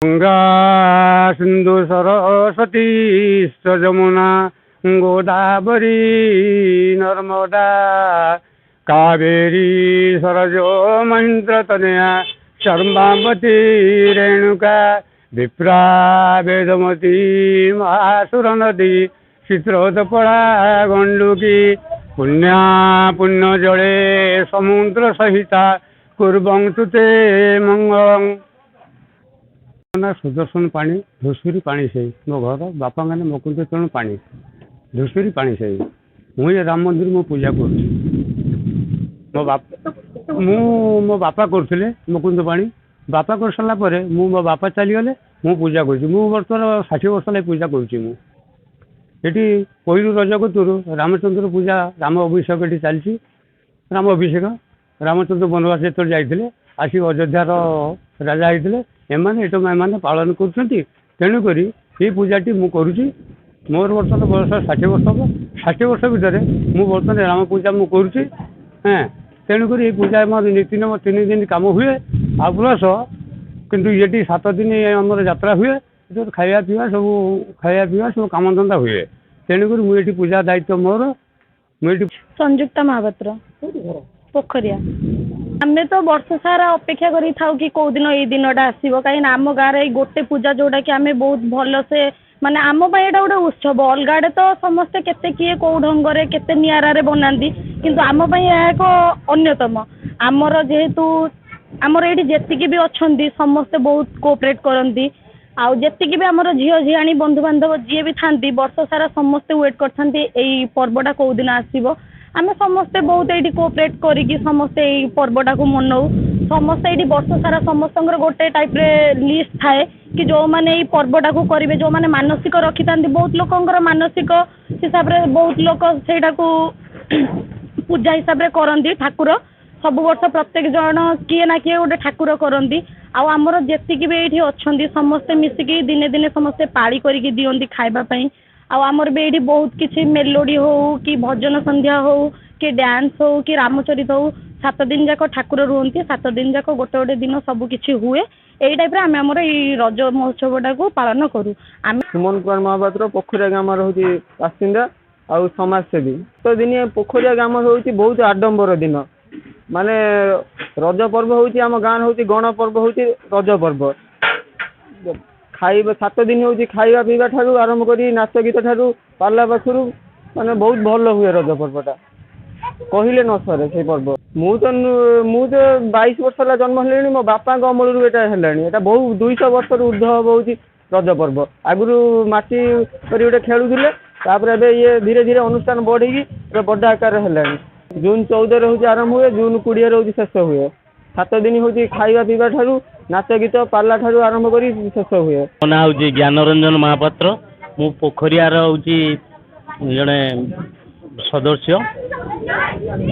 गंगा सिंधु सरस्वती यमुना गोदावरी नर्मदा कावेरी सरजो महेंद्र तनया शर्मावती रेणुका विप्रा वेदमती महासुर नदी चित्रोदपड़ा गंडुकी पुण्या पुण्य जले समुद्र सहिता कुर्वन्तु ते मंगलम्। ना सुदर्शन पानी धूसुरी पानी से मो घर बापा मैंने मुकुंद चरण पानी धूसुरी पानी से मुझे राम मंदिर मु पूजा कर मो बापा करते मुकुंद पानी बापा कर सारा पर मो बापा चलीगले मु पूजा कर बर्तमान 60 वर्ष लगे पूजा करी पहलू रज कतुर रामचंद्र पूजा राम अभिषेक ये चलती राम अभिषेक रामचंद्र बनवास जो जाते आसिक अयोध्यार राजा होते एमाने एमाने पालन कर तेणुक ये पूजाटी मु करुँची मोर बर्तमान बयस 60 वर्ष हम 60 वर्ष भितर मु बर्तमान राम पूजा मु करुँची हाँ तेणुक ये पूजा मोर नीति नियम 3 दिन कम हुए आ प्लस किंतु ये 7 दिन आमर यात्रा हुए खाया पीवा सब कम धंदा हुए तेणुक मुझे पूजा दायित्व मोर मुझे संयुक्ता महापात्र पोखरिया आमे तो वर्ष सारा अपेक्षा करी थाउ कि कौ दिन ये दिनटा आसो कहीं आम गाँव गोटे पूजा जोटा कि आमे बहुत भल से माने आम एटा गोटे उत्सव अलग आड़े तो समस्ते केते किए कौ ढंग केते निआरा बनाती किंतु आम एक अन्यतम आमर जेहेतु आमर ये जेतिकी भी अच्छी समस्ते बहुत कोऑपरेट करती आउ जेतिकी भी आमर झील झीआणी बंधु बांधव जी भी था वर्ष सारा समस्ते वेट कर पर्वटा कौ दिन आसो आमे समस्ते बहुत ये कोऑपरेट करी समस्ते ये पर्वटा को मनाऊ समस्ते ये वर्ष सारा समस्त गोटे टाइप रे लिस्ट थाए कि जो मैंने ये पर्वटा को करेंगे जो मैंने मानसिक रखी था बहुत लोकर मानसिक हिसाब से बहुत लोग से पूजा हिसाब से करती ठाकुर सब वर्ष प्रत्येक जन किए ना किए गोटे ठाकुर करती आमर जेतिकी भी ये अच्छा समस्ते मिसिकी दिने दिने समस्ते पाली करके दिखती खावाई आमर भी ये बहुत किसी मेलोडी हो कि भजन संध्या हो कि डांस हो कि रामचरित हो 7 दिन जाक ठाकुर रुहति 7 दिन जाक गोटे गोटे दिन सब किसी हुए यही टाइप आम रज महोत्सवटा को पालन करूँ। सुमन कुमार महापात्र पोखरिया ग्राम हूँ बासिंदा आउ समाजसेवी तो दिन पोखरिया ग्राम हूँ बहुत आडंबर दिन माने रज पर्व हूँ आम गाँव हूँ गण पर्व हूँ रज पर्व खाइबा 7 दिन हूँ खाइबा पीवा ठारू आरंभ करी नाच गीत ठारू पार्ला पाखु माने बहुत भल हुए रज पर्वटा कहले न सरे से पर्व मु तो 22 वर्ष है जन्म है मो बापा अमल है बहुत 200 वर्ष ऊर्ध हूँ रज पर्व आगुरी माटी कर गोटे खेलुले ये धीरे धीरे अनुष्ठान बढ़ी बड़ आकार है जून 14 हूँ आरंभ हुए जून 20 हूँ शेष हुए 7 दिन हूँ खाइबा पीवा ठारू नाच गीत पार्ला ठारू आरंभ कर शेष हुए। मो ना हूँ ज्ञानरंजन महापात्र मु पोखरियार हूँ जड़े सदस्य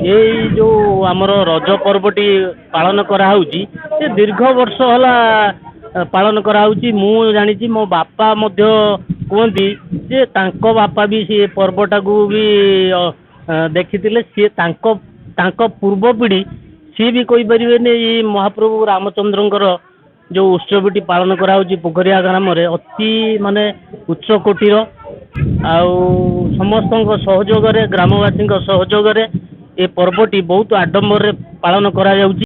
ये जो आमर रज पर्वटी पालन कराऊँगी दीर्घ वर्ष है पालन कराऊँगी मु जानी मो बापा कहती जे तांको बापा भी सी पर्वटा को भी देखी सी पूर्व पीढ़ी सी भी कही पारे ये महाप्रभु रामचंद्रंकर जो उत्सवटी पालन कराऊँगी पोखरिया ग्राम अति माने उच्च कोटीर आउ समस्त सहयोग ग्रामवासी सहयोग ये पर्वटी बहुत आडंबर पालन करा जाउची।